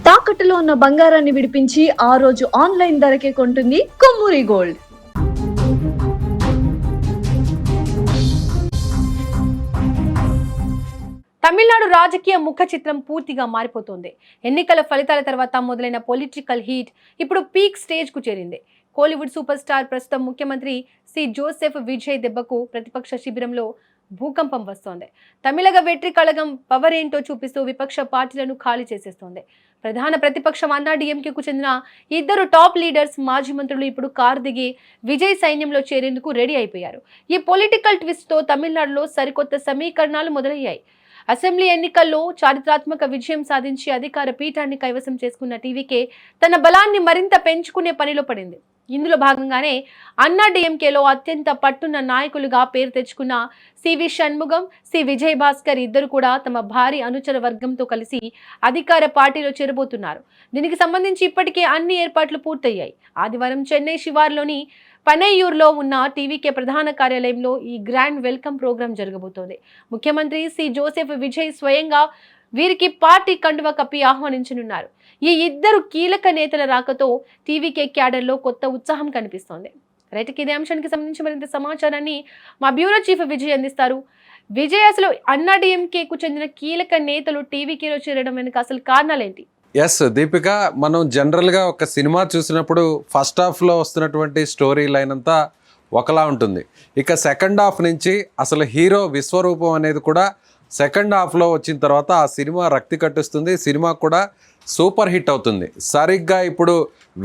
తాకట్టులో ఉన్న బంగారాన్ని విడిపించి ఆ రోజు ఆన్లైన్ ధరకే కొంటుంది కొమ్మూరి గోల్డ్. తమిళనాడు రాజకీయ ముఖ చిత్రం పూర్తిగా మారిపోతోంది. ఎన్నికల ఫలితాల తర్వాత మొదలైన పొలిటికల్ హీట్ ఇప్పుడు పీక్ స్టేజ్ కు చేరింది. కోలీవుడ్ సూపర్ స్టార్ ప్రస్తుతం ముఖ్యమంత్రి సి జోసెఫ్ విజయ్ దెబ్బకు ప్రతిపక్ష శిబిరంలో భూకంపం వస్తోంది. తమిళగ వెట్రి కళగం పవర్ ఏంటో చూపిస్తూ విపక్ష పార్టీలను ఖాళీ చేసేస్తోంది. ప్రధాన ప్రతిపక్షం అన్నా డిఎంకేకు చెందిన ఇద్దరు టాప్ లీడర్స్ మాజీ మంత్రులు ఇప్పుడు కారు దిగి విజయ్ సైన్యంలో చేరేందుకు రెడీ అయిపోయారు. ఈ పొలిటికల్ ట్విస్ట్ తో తమిళనాడులో సరికొత్త సమీకరణాలు మొదలయ్యాయి. అసెంబ్లీ ఎన్నికల్లో చారిత్రాత్మక విజయం సాధించి అధికార పీఠాన్ని కైవసం చేసుకున్న టీవీకే తన బలాన్ని మరింత పెంచుకునే పనిలో పడింది. ఇందులో భాగంగానే అన్నా డిఎంకేలో అత్యంత పట్టున్న నాయకులుగా పేరు తెచ్చుకున్న సివి షణ్ముగం, సి విజయ్ భాస్కర్ ఇద్దరు కూడా తమ భారీ అనుచర వర్గంతో కలిసి అధికార పార్టీలో చేరబోతున్నారు. దీనికి సంబంధించి ఇప్పటికే అన్ని ఏర్పాట్లు పూర్తయ్యాయి. ఆదివారం చెన్నై శివార్లోని పనయ్యూరులో ఉన్న టీవీకే ప్రధాన కార్యాలయంలో ఈ గ్రాండ్ వెల్కమ్ ప్రోగ్రాం జరగబోతోంది. ముఖ్యమంత్రి సి జోసెఫ్ విజయ్ స్వయంగా వీరికి పార్టీ కండువా కప్పి ఆహ్వానించనున్నారు. ఈ ఇద్దరు కీలక నేతల రాకతో టీవీకే క్యాడర్లో కొత్త ఉత్సాహం కనిపిస్తోంది. రైట్కి ఇదే అంశానికి సంబంధించి మరింత సమాచారాన్ని మా బ్యూరో చీఫ్ విజయ్ అందిస్తారు. విజయ్, అసలు అన్నా డిఎంకేకు చెందిన కీలక నేతలు టీవీకేలో చేరడం వెనుక అసలు కారణాలేంటి? ఎస్ దీపిక, మనం జనరల్గా ఒక సినిమా చూసినప్పుడు ఫస్ట్ హాఫ్లో వస్తున్నటువంటి స్టోరీ లైన్ అంతా ఒకలా ఉంటుంది. ఇక సెకండ్ హాఫ్ నుంచి అసలు హీరో విశ్వరూపం అనేది కూడా సెకండ్ హాఫ్లో వచ్చిన తర్వాత ఆ సినిమా రక్తి కట్టిస్తుంది. సినిమా కూడా సూపర్ హిట్ అవుతుంది. సరిగ్గా ఇప్పుడు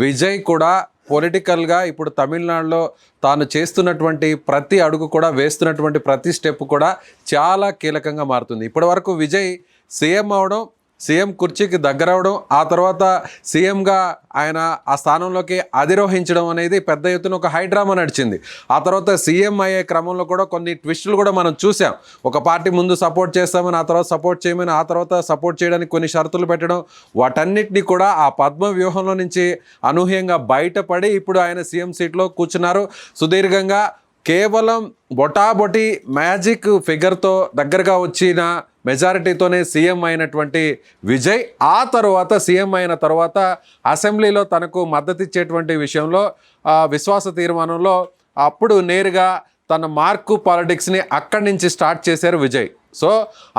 విజయ్ కూడా పొలిటికల్గా ఇప్పుడు తమిళనాడులో తాను చేస్తున్నటువంటి ప్రతి అడుగు కూడా, వేస్తున్నటువంటి ప్రతి స్టెప్ కూడా చాలా కీలకంగా మారుతుంది. ఇప్పటి వరకు విజయ్ సీఎం అవడం, సీఎం కుర్చీకి దగ్గరవడం, ఆ తర్వాత సీఎంగా ఆయన ఆ స్థానంలోకి అధిరోహించడం అనేది పెద్ద ఎత్తున ఒక హై డ్రామా నడిచింది. ఆ తర్వాత సీఎం అయ్యే క్రమంలో కూడా కొన్ని ట్విస్టులు కూడా మనం చూసాం. ఒక పార్టీ ముందు సపోర్ట్ చేస్తామని, ఆ తర్వాత సపోర్ట్ చేయమని, ఆ తర్వాత సపోర్ట్ చేయడానికి కొన్ని షరతులు పెట్టడం, వాటన్నిటిని కూడా ఆ పద్మ వ్యూహంలో నుంచి అనూహ్యంగా బయటపడి ఇప్పుడు ఆయన సీఎం సీట్లో కూర్చున్నారు. సుదీర్ఘంగా కేవలం బొటాబొటి మ్యాజిక్ ఫిగర్తో దగ్గరగా వచ్చిన మెజారిటీతోనే సీఎం అయినటువంటి విజయ్ ఆ తర్వాత సీఎం అయిన తర్వాత అసెంబ్లీలో తనకు మద్దతు ఇచ్చేటువంటి విషయంలో విశ్వాస తీర్మానంలో అప్పుడు నేరుగా తన మార్కు పాలిటిక్స్ని అక్కడి నుంచి స్టార్ట్ చేశారు విజయ్. సో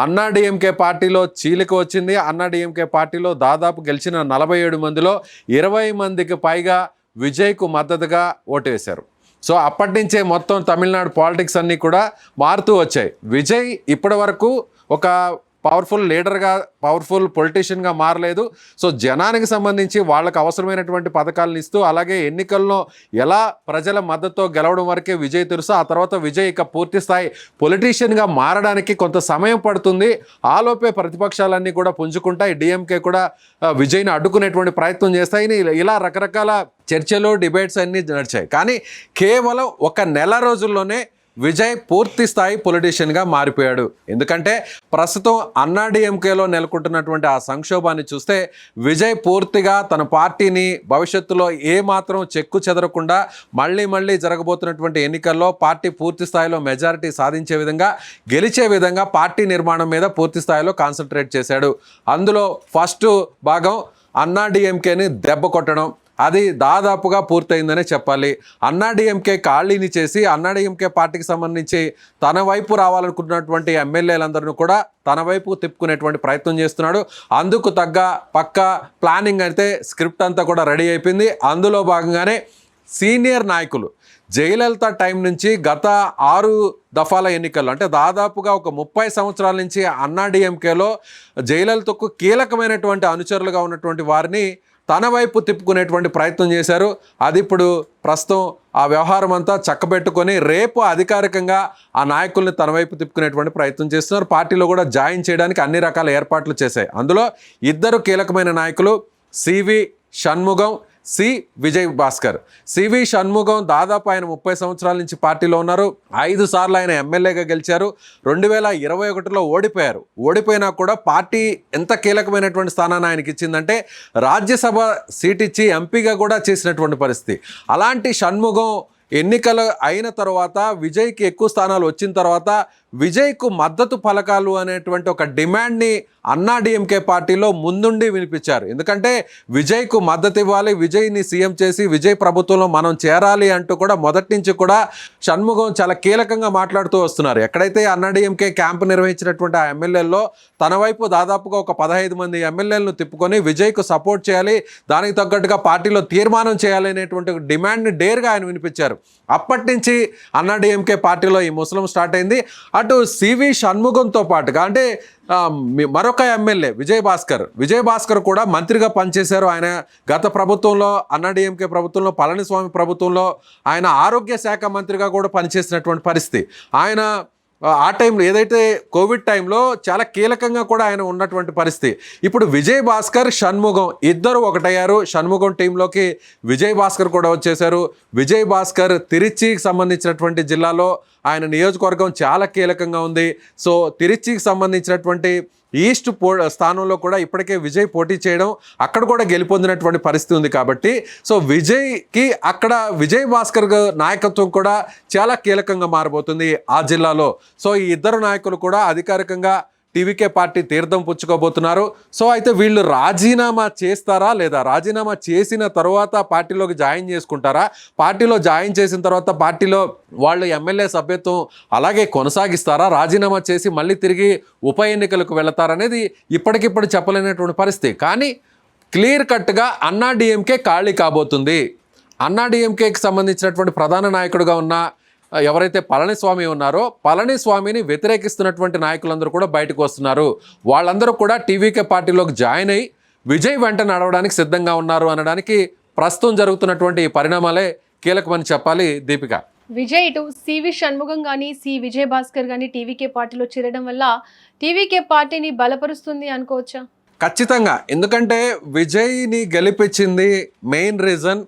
అన్నా డిఎంకే పార్టీలో చీలిక వచ్చింది. అన్నా డిఎంకే పార్టీలో దాదాపు గెలిచిన 47 మందిలో 20 మందికి పైగా విజయ్కు మద్దతుగా ఓటు వేశారు. సో అప్పటి నుంచే మొత్తం తమిళనాడు పాలిటిక్స్ అన్నీ కూడా మారుతూ వచ్చాయి. విజయ్ ఇప్పటి వరకు ఒక పవర్ఫుల్ లీడర్గా, పవర్ఫుల్ పొలిటీషియన్గా మారలేదు. సో జనానికి సంబంధించి వాళ్ళకు అవసరమైనటువంటి పథకాలను ఇస్తూ, అలాగే ఎన్నికల్లో ఎలా ప్రజల మద్దతుతో గెలవడం వరకే విజయ్ తెలుసు. ఆ తర్వాత విజయ్ ఇక పూర్తి స్థాయి పొలిటీషియన్గా మారడానికి కొంత సమయం పడుతుంది. ఆలోపే ప్రతిపక్షాలన్నీ కూడా పుంజుకుంటాయి. డిఎంకే కూడా విజయ్ని అడ్డుకునేటువంటి ప్రయత్నం చేస్తాయి. ఇలా రకరకాల చర్చలు, డిబేట్స్ అన్నీ నడిచాయి. కానీ కేవలం ఒక నెల రోజుల్లోనే విజయ్ పూర్తి స్థాయి పొలిటీషియన్గా మారిపోయాడు. ఎందుకంటే ప్రస్తుతం అన్నా డిఎంకేలో నెలకొంటున్నటువంటి ఆ సంక్షోభాన్ని చూస్తే విజయ్ పూర్తిగా తన పార్టీని భవిష్యత్తులో ఏమాత్రం చెక్కు చెదరకుండా మళ్ళీ జరగబోతున్నటువంటి ఎన్నికల్లో పార్టీ పూర్తి స్థాయిలో మెజారిటీ సాధించే విధంగా, గెలిచే విధంగా పార్టీ నిర్మాణం మీద పూర్తి స్థాయిలో కాన్సన్ట్రేట్ చేశాడు. అందులో ఫస్ట్ భాగం అన్నా డిఎంకేని దెబ్బ కొట్టడం, అది దాదాపుగా పూర్తయిందనే చెప్పాలి. అన్నా డిఎంకే ఖాళీని చేసి అన్నా డిఎంకే పార్టీకి సంబంధించి తన వైపు రావాలనుకుంటున్నటువంటి ఎమ్మెల్యేలందరినీ కూడా తన వైపు తిప్పుకునేటువంటి ప్రయత్నం చేస్తున్నాడు. అందుకు తగ్గ పక్కా ప్లానింగ్ అయితే స్క్రిప్ట్ అంతా కూడా రెడీ అయిపోయింది. అందులో భాగంగానే సీనియర్ నాయకులు జయలలిత టైం నుంచి గత 6 దఫాల ఎన్నికల్లో, అంటే దాదాపుగా ఒక 30 సంవత్సరాల నుంచి అన్నా డిఎంకేలో జయలలితకు కీలకమైనటువంటి అనుచరులుగా ఉన్నటువంటి వారిని తన వైపు తిప్పుకునేటువంటి ప్రయత్నం చేశారు. అది ఇప్పుడు ప్రస్తుతం ఆ వ్యవహారం అంతా చక్కబెట్టుకొని రేపు అధికారికంగా ఆ నాయకుల్ని తన వైపు తిప్పుకునేటువంటి ప్రయత్నం చేస్తున్నారు. పార్టీలో కూడా జాయిన్ చేయడానికి అన్ని రకాల ఏర్పాట్లు చేశాయి. అందులో ఇద్దరు కీలకమైన నాయకులు C V Shanmugam, C Vijay Bhaskar. C V Shanmugam దాదాపు ఆయన 30 సంవత్సరాల నుంచి పార్టీలో ఉన్నారు. 5 సార్లు ఆయన ఎమ్మెల్యేగా గెలిచారు. 2021లో ఓడిపోయారు. ఓడిపోయినా కూడా పార్టీ ఎంత కీలకమైనటువంటి స్థానాన్ని ఆయనకి ఇచ్చిందంటే రాజ్యసభ సీట్ ఇచ్చి ఎంపీగా కూడా చేసినటువంటి పరిస్థితి. అలాంటి షణ్ముగం ఎన్నికలు అయిన తర్వాత విజయ్కి ఎక్కువ స్థానాలు వచ్చిన తర్వాత విజయ్కు మద్దతు పలకాలు అనేటువంటి ఒక డిమాండ్ని అన్నా డిఎంకే పార్టీలో ముందుండి వినిపించారు. ఎందుకంటే విజయ్కు మద్దతు ఇవ్వాలి, విజయ్ని సీఎం చేసి విజయ్ ప్రభుత్వంలో మనం చేరాలి అంటూ కూడా మొదటి నుంచి కూడా షణ్ముగం చాలా కీలకంగా మాట్లాడుతూ వస్తున్నారు. ఎక్కడైతే అన్నా డిఎంకే క్యాంపు నిర్వహించినటువంటి ఆ ఎమ్మెల్యేల్లో తన వైపు దాదాపుగా ఒక 15 మంది ఎమ్మెల్యేలను తిప్పుకొని విజయ్కు సపోర్ట్ చేయాలి, దానికి తగ్గట్టుగా పార్టీలో తీర్మానం చేయాలి అనేటువంటి డిమాండ్ని డేర్గా ఆయన వినిపించారు. అప్పటి నుంచి అన్నా డిఎంకే పార్టీలో ఈ ముసలం స్టార్ట్ అయింది. అటు సివి షణ్ముగంతో పాటుగా అంటే మరొక ఎమ్మెల్యే విజయ్ భాస్కర్ కూడా మంత్రిగా పనిచేశారు. ఆయన గత ప్రభుత్వంలో అన్నా డిఎంకే ప్రభుత్వంలో పళనిస్వామి ప్రభుత్వంలో ఆయన ఆరోగ్య శాఖ మంత్రిగా కూడా పనిచేసినటువంటి పరిస్థితి. ఆయన ఆ టైంలో ఏదైతే కోవిడ్ టైంలో చాలా కీలకంగా కూడా ఆయన ఉన్నటువంటి పరిస్థితి. ఇప్పుడు విజయ్ భాస్కర్ షణ్ముగం ఇద్దరు ఒకటయ్యారు. షణ్ముగం టీంలోకి విజయ్ భాస్కర్ కూడా వచ్చేశారు. విజయ్ భాస్కర్ తిరుచికి సంబంధించినటువంటి జిల్లాలో ఆయన నియోజకవర్గం చాలా కీలకంగా ఉంది. సో తిరుచికి సంబంధించినటువంటి ఈస్ట్ స్థానంలో కూడా ఇప్పటికే విజయ్ పోటీ చేయడం, అక్కడ కూడా గెలుపొందినటువంటి పరిస్థితి ఉంది. కాబట్టి సో విజయ్కి అక్కడ విజయ్ భాస్కర్ నాయకత్వం కూడా చాలా కీలకంగా మారబోతుంది ఆ జిల్లాలో. సో ఈ ఇద్దరు నాయకులు కూడా అధికారికంగా టీవీకే పార్టీ తీర్థం పుచ్చుకోబోతున్నారు. సో అయితే వీళ్ళు రాజీనామా చేస్తారా లేదా, రాజీనామా చేసిన తర్వాత పార్టీలోకి జాయిన్ చేసుకుంటారా, పార్టీలో జాయిన్ చేసిన తర్వాత పార్టీలో వాళ్ళు ఎమ్మెల్యే సభ్యత్వం అలాగే కొనసాగిస్తారా, రాజీనామా చేసి మళ్ళీ తిరిగి ఉప ఎన్నికలకు వెళతారనేది ఇప్పటికిప్పుడు చెప్పలేనటువంటి పరిస్థితి. కానీ క్లియర్ కట్గా అన్నా డిఎంకే ఖాళీ కాబోతుంది. అన్నా డిఎంకేకి సంబంధించినటువంటి ప్రధాన నాయకుడిగా ఉన్న ఎవరైతే పళనిస్వామి ఉన్నారో పళనిస్వామిని వ్యతిరేకిస్తున్నటువంటి నాయకులందరూ కూడా బయటకు వస్తున్నారు. వాళ్ళందరూ కూడా టీవీకే పార్టీలోకి జాయిన్ అయ్యి విజయ్ వెంట నడవడానికి సిద్ధంగా ఉన్నారు అనడానికి ప్రస్తుతం జరుగుతున్నటువంటి ఈ పరిణామాలే కీలకమని చెప్పాలి. దీపిక, విజయ్ ఇటు సివి షణ్ముగం కానీ విజయ్ భాస్కర్ కానీ టీవీకే పార్టీలో చేరడం వల్ల టీవీకే పార్టీని బలపరుస్తుంది అనుకోవచ్చా? ఖచ్చితంగా. ఎందుకంటే విజయ్ని గెలిపించింది మెయిన్ రీజన్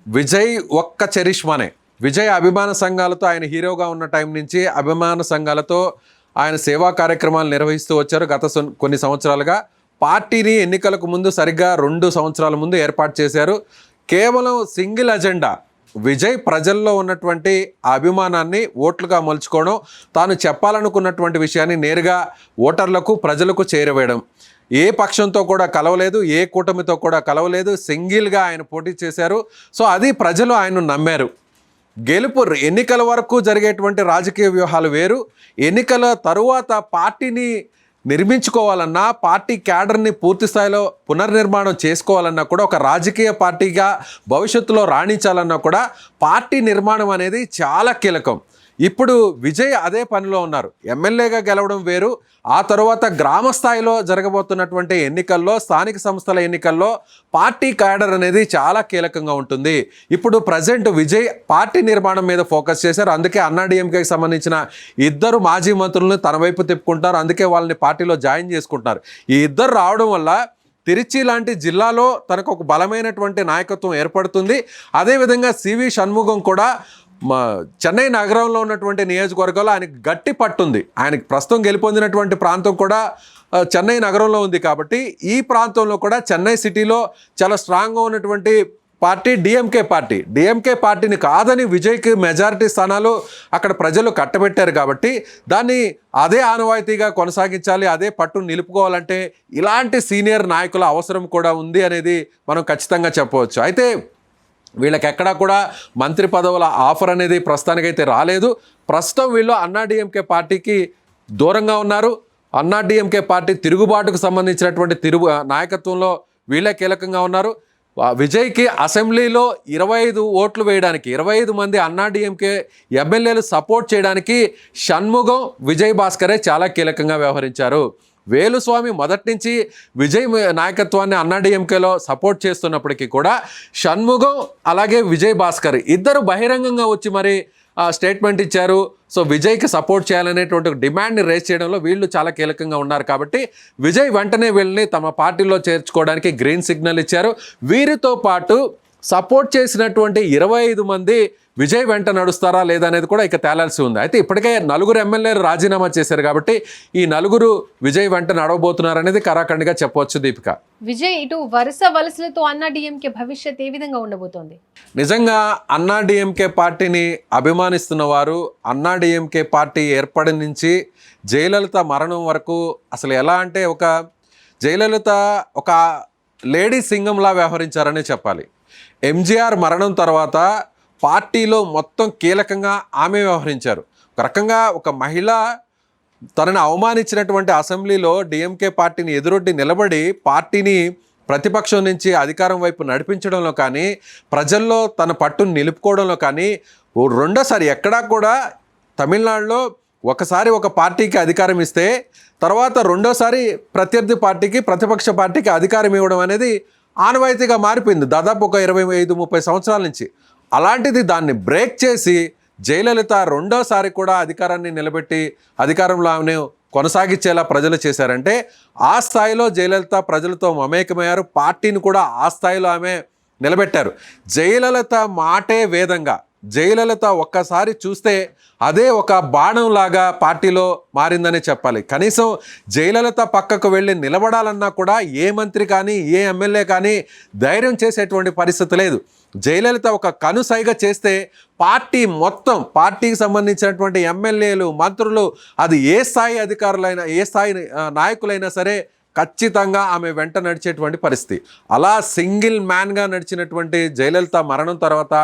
విజయ్ ఒక్క చరిష్మానే. విజయ్ అభిమాన సంఘాలతో ఆయన హీరోగా ఉన్న టైం నుంచి అభిమాన సంఘాలతో ఆయన సేవా కార్యక్రమాలు నిర్వహిస్తూ వచ్చారు. గత కొన్ని సంవత్సరాలుగా పార్టీని ఎన్నికలకు ముందు సరిగ్గా 2 సంవత్సరాల ముందు ఏర్పాటు చేశారు. కేవలం సింగిల్ అజెండా విజయ్ ప్రజల్లో ఉన్నటువంటి అభిమానాన్ని ఓట్లుగా మలుచుకోవడం, తాను చెప్పాలనుకున్నటువంటి విషయాన్ని నేరుగా ఓటర్లకు ప్రజలకు చేరవేయడం. ఏ పక్షంతో కూడా కలవలేదు, ఏ కూటమితో కూడా కలవలేదు, సింగిల్గా ఆయన పోటీ చేశారు. సో అది ప్రజలు ఆయన్ను నమ్మారు. గెలుపు ఎన్నికల వరకు జరిగేటువంటి రాజకీయ వ్యూహాలు వేరు, ఎన్నికల తరువాత పార్టీని నిర్మించుకోవాలన్నా, పార్టీ క్యాడర్ని పూర్తి స్థాయిలో పునర్నిర్మాణం చేసుకోవాలన్నా కూడా, ఒక రాజకీయ పార్టీగా భవిష్యత్తులో రాణించాలన్నా కూడా పార్టీ నిర్మాణం అనేది చాలా కీలకం. ఇప్పుడు విజయ్ అదే పనిలో ఉన్నారు. ఎమ్మెల్యేగా గెలవడం వేరు, ఆ తర్వాత గ్రామ స్థాయిలో జరగబోతున్నటువంటి ఎన్నికల్లో, స్థానిక సంస్థల ఎన్నికల్లో పార్టీ క్యాడర్ అనేది చాలా కీలకంగా ఉంటుంది. ఇప్పుడు ప్రజెంట్ విజయ్ పార్టీ నిర్మాణం మీద ఫోకస్ చేశారు. అందుకే అన్నా డిఎంకేకి సంబంధించిన ఇద్దరు మాజీ మంత్రులను తన వైపు తిప్పుకుంటారు. అందుకే వాళ్ళని పార్టీలో జాయిన్ చేసుకుంటున్నారు. ఈ ఇద్దరు రావడం వల్ల తిరుచి లాంటి జిల్లాలో తనకు ఒక బలమైనటువంటి నాయకత్వం ఏర్పడుతుంది. అదేవిధంగా సివి షణ్ముగం కూడా చెన్నై నగరంలో ఉన్నటువంటి నియోజకవర్గాల్లో ఆయనకు గట్టి పట్టుంది. ఆయనకి ప్రస్తుతం గెలుపొందినటువంటి ప్రాంతం కూడా చెన్నై నగరంలో ఉంది. కాబట్టి ఈ ప్రాంతంలో కూడా చెన్నై సిటీలో చాలా స్ట్రాంగ్గా ఉన్నటువంటి పార్టీ డిఎంకే పార్టీని కాదని విజయ్కి మెజారిటీ స్థానాలు అక్కడ ప్రజలు కట్టబెట్టారు. కాబట్టి దాన్ని అదే ఆనవాయితీగా కొనసాగించాలి, అదే పట్టును నిలుపుకోవాలంటే ఇలాంటి సీనియర్ నాయకుల అవసరం కూడా ఉంది అనేది మనం ఖచ్చితంగా చెప్పవచ్చు. అయితే వీళ్ళకి ఎక్కడా కూడా మంత్రి పదవుల ఆఫర్ అనేది ప్రస్తుతానికైతే రాలేదు. ప్రస్తుతం వీళ్ళు అన్నా డిఎంకే పార్టీకి దూరంగా ఉన్నారు. అన్నా డిఎంకే పార్టీ తిరుగుబాటుకు సంబంధించినటువంటి నాయకత్వంలో వీళ్ళే కీలకంగా ఉన్నారు. విజయ్కి అసెంబ్లీలో 25 ఓట్లు వేయడానికి 25 మంది అన్నా డిఎంకే ఎమ్మెల్యేలు సపోర్ట్ చేయడానికి షణ్ముగం, విజయ్ భాస్కరే చాలా కీలకంగా వ్యవహరించారు. వేలుస్వామి మొదటి నుంచి విజయ్ నాయకత్వాన్ని అన్నా డిఎంకేలో సపోర్ట్ చేస్తున్నప్పటికీ కూడా షణ్ముగం అలాగే విజయ్ భాస్కర్ ఇద్దరు బహిరంగంగా వచ్చి మరి స్టేట్మెంట్ ఇచ్చారు. సో విజయ్కి సపోర్ట్ చేయాలనేటువంటి డిమాండ్ని రేస్ చేయడంలో వీళ్ళు చాలా కీలకంగా ఉన్నారు. కాబట్టి విజయ్ వెంటనే వీళ్ళని తమ పార్టీలో చేర్చుకోవడానికి గ్రీన్ సిగ్నల్ ఇచ్చారు. వీరితో పాటు సపోర్ట్ చేసినటువంటి 25 మంది విజయ్ వెంట నడుస్తారా లేదా అనేది కూడా ఇక తేలాల్సి ఉంది. అయితే ఇప్పటికే 4 ఎమ్మెల్యేలు రాజీనామా చేశారు కాబట్టి ఈ 4 విజయ్ వెంట నడవబోతున్నారు అనేది కరాఖండిగా చెప్పవచ్చు. దీపిక, విజయ్ ఇటు వరుస వలసలతో అన్నా డిఎంకే భవిష్యత్ ఏ విధంగా ఉండబోతోంది? నిజంగా అన్నా డిఎంకే పార్టీని అభిమానిస్తున్న వారు అన్నా డిఎంకే పార్టీ ఏర్పడి నుంచి జయలలిత మరణం వరకు అసలు ఎలా అంటే ఒక జయలలిత ఒక లేడీ సింగంలా వ్యవహరించారనే చెప్పాలి. ఎంజీఆర్ మరణం తర్వాత పార్టీలో మొత్తం కీలకంగా ఆమె వ్యవహరించారు. ఒక రకంగా ఒక మహిళ తనని అవమానించినటువంటి అసెంబ్లీలో డిఎంకే పార్టీని ఎదురొడ్డి నిలబడి పార్టీని ప్రతిపక్షం నుంచి అధికారం వైపు నడిపించడంలో కానీ, ప్రజల్లో తన పట్టును నిలుపుకోవడంలో కానీ, రెండోసారి ఎక్కడా కూడా తమిళనాడులో ఒకసారి ఒక పార్టీకి అధికారం ఇస్తే తర్వాత రెండోసారి ప్రత్యర్థి పార్టీకి, ప్రతిపక్ష పార్టీకి అధికారం ఇవ్వడం అనేది ఆనవాయితీగా మారిపోయింది దాదాపు ఒక 25-30 సంవత్సరాల నుంచి. అలాంటిది దాన్ని బ్రేక్ చేసి జయలలిత రెండోసారి కూడా అధికారాన్ని నిలబెట్టి అధికారంలో ఆమెను కొనసాగించేలా ప్రజలు చేశారంటే ఆ స్థాయిలో జయలలిత ప్రజలతో మమేకమయ్యారు. పార్టీని కూడా ఆ స్థాయిలో ఆమె నిలబెట్టారు. జయలలిత మాటే వేదంగా, జయలలిత ఒక్కసారి చూస్తే అదే ఒక బాణంలాగా పార్టీలో మారిందని చెప్పాలి. కనీసం జయలలిత పక్కకు వెళ్ళి నిలబడాలన్నా కూడా ఏ మంత్రి కానీ ఏ ఎమ్మెల్యే కానీ ధైర్యం చేసేటువంటి పరిస్థితి లేదు. జయలలిత ఒక కనుసైగ చేస్తే పార్టీ మొత్తం, పార్టీకి సంబంధించినటువంటి ఎమ్మెల్యేలు, మంత్రులు, అది ఏ స్థాయి అధికారులైనా ఏ స్థాయి నాయకులైనా సరే ఖచ్చితంగా ఆమె వెంట నడిచేటువంటి పరిస్థితి. అలా సింగిల్ మ్యాన్గా నడిచినటువంటి జయలలిత మరణం తర్వాత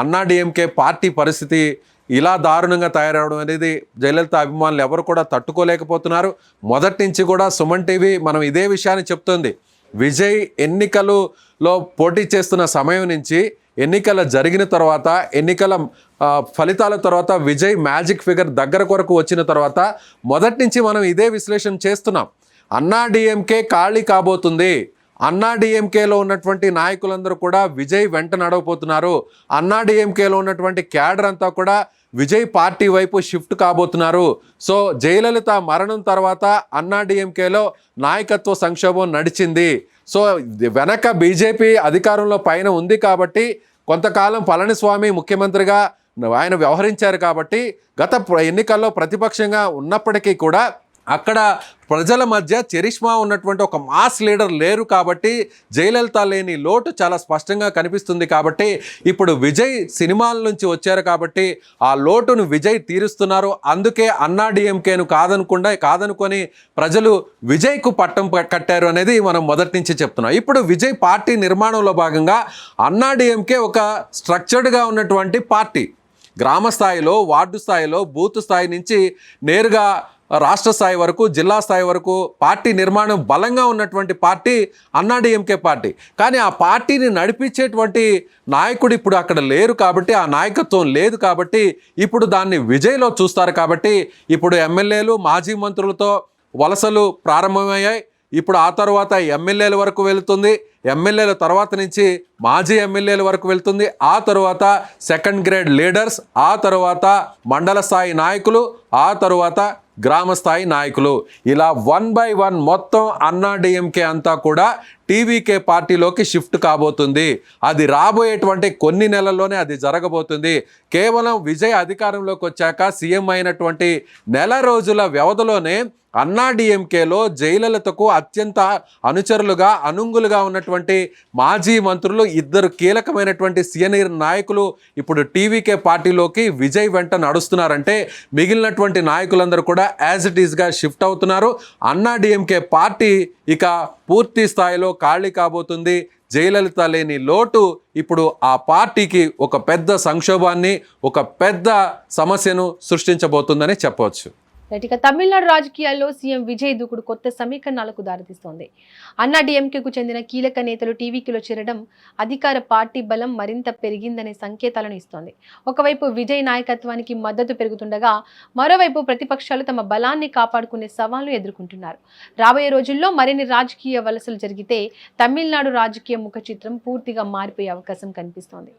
అన్నా డిఎంకే పార్టీ పరిస్థితి ఇలా దారుణంగా తయారవడం అనేది జయలలిత అభిమానులు ఎవరు కూడా తట్టుకోలేకపోతున్నారు. మొదటి నుంచి కూడా సుమన్ టీవీ మనం ఇదే విషయాన్ని చెప్తుంది. విజయ్ ఎన్నికలలో పోటీ చేస్తున్న సమయం నుంచి ఎన్నికల జరిగిన తర్వాత, ఎన్నికల ఫలితాల తర్వాత విజయ్ మ్యాజిక్ ఫిగర్ దగ్గర కొరకు వచ్చిన తర్వాత మొదటి నుంచి మనం ఇదే విశ్లేషణ చేస్తున్నాం. అన్నా డిఎంకే ఖాళీ కాబోతుంది. అన్నా డిఎంకేలో ఉన్నటువంటి నాయకులందరూ కూడా విజయ్ వెంట నడవబోతున్నారు. అన్నా డిఎంకేలో ఉన్నటువంటి క్యాడర్ అంతా కూడా విజయ్ పార్టీ వైపు షిఫ్ట్ కాబోతున్నారు. సో జయలలిత మరణం తర్వాత అన్నా డిఎంకేలో నాయకత్వ సంక్షోభం నడిచింది. సో వెనక బీజేపీ అధికారంలో పైన ఉంది కాబట్టి కొంతకాలం పళనిస్వామి ముఖ్యమంత్రిగా ఆయన వ్యవహరించారు కాబట్టి గత ఎన్నికల్లో ప్రతిపక్షంగా ఉన్నప్పటికీ కూడా అక్కడ ప్రజల మధ్య చరిష్మా ఉన్నటువంటి ఒక మాస్ లీడర్ లేరు కాబట్టి జయలలిత లేని లోటు చాలా స్పష్టంగా కనిపిస్తుంది. కాబట్టి ఇప్పుడు విజయ్ సినిమాల నుంచి వచ్చారు కాబట్టి ఆ లోటును విజయ్ తీరుస్తున్నారు. అందుకే అన్నా డిఎంకేను కాదనుకొని ప్రజలు విజయ్కు పట్టం కట్టారు అనేది మనం మొదటి నుంచి చెప్తున్నాం. ఇప్పుడు విజయ్ పార్టీ నిర్మాణంలో భాగంగా అన్నా డిఎంకే ఒక స్ట్రక్చర్డ్గా ఉన్నటువంటి పార్టీ. గ్రామ స్థాయిలో, వార్డు స్థాయిలో, బూత్ స్థాయి నుంచి నేరుగా రాష్ట్ర స్థాయి వరకు, జిల్లా స్థాయి వరకు పార్టీ నిర్మాణం బలంగా ఉన్నటువంటి పార్టీ అన్నా డిఎంకే పార్టీ. కానీ ఆ పార్టీని నడిపించేటువంటి నాయకుడు ఇప్పుడు అక్కడ లేరు కాబట్టి, ఆ నాయకత్వం లేదు కాబట్టి ఇప్పుడు దాన్ని విజయ్లో చూస్తారు. కాబట్టి ఇప్పుడు ఎమ్మెల్యేలు, మాజీ మంత్రులతో వలసలు ప్రారంభమయ్యాయి. ఇప్పుడు ఆ తర్వాత ఎమ్మెల్యేల వరకు వెళుతుంది. ఎమ్మెల్యేల తర్వాత నుంచి మాజీ ఎమ్మెల్యేల వరకు వెళ్తుంది. ఆ తర్వాత సెకండ్ గ్రేడ్ లీడర్స్, ఆ తర్వాత మండల స్థాయి నాయకులు, ఆ తర్వాత గ్రామ స్థాయి నాయకులు, ఇలా 1 by 1 మొత్తం అన్నా డిఎంకే అంతా కూడా టీవీకే పార్టీలోకి షిఫ్ట్ కాబోతుంది. అది రాబోయేటువంటి కొన్ని నెలల్లోనే అది జరగబోతుంది. కేవలం విజయ్ అధికారంలోకి వచ్చాక సీఎం అయినటువంటి నెల రోజుల వ్యవధిలోనే అన్నా డిఎంకేలో జయలలితకు అత్యంత అనుచరులుగా, అనుంగులుగా ఉన్నటువంటి మాజీ మంత్రులు, 2 కీలకమైనటువంటి సీనియర్ నాయకులు ఇప్పుడు టీవీకే పార్టీలోకి విజయ్ వెంట నడుస్తున్నారంటే మిగిలినటువంటి నాయకులందరూ కూడా యాజ్ ఇట్ ఈస్గా షిఫ్ట్ అవుతున్నారు. అన్నా డిఎంకే పార్టీ ఇక పూర్తి స్థాయిలో ఖాళీ కాబోతుంది. జయలలిత లేని లోటు ఇప్పుడు ఆ పార్టీకి ఒక పెద్ద సంక్షోభాన్ని, ఒక పెద్ద సమస్యను సృష్టించబోతుందని చెప్పవచ్చు. ఇక తమిళనాడు రాజకీయాల్లో సీఎం విజయ్ దూకుడు కొత్త సమీకరణాలకు దారితీస్తోంది. అన్నా డిఎంకేకు చెందిన కీలక నేతలు టీవీకీలో చేరడం అధికార పార్టీ బలం మరింత పెరిగిందనే సంకేతాలను ఇస్తోంది. ఒకవైపు విజయ్ నాయకత్వానికి మద్దతు పెరుగుతుండగా మరోవైపు ప్రతిపక్షాలు తమ బలాన్ని కాపాడుకునే సవాళ్లు ఎదుర్కొంటున్నారు. రాబోయే రోజుల్లో మరిన్ని రాజకీయ వలసలు జరిగితే తమిళనాడు రాజకీయ ముఖ చిత్రం పూర్తిగా మారిపోయే అవకాశం కనిపిస్తోంది.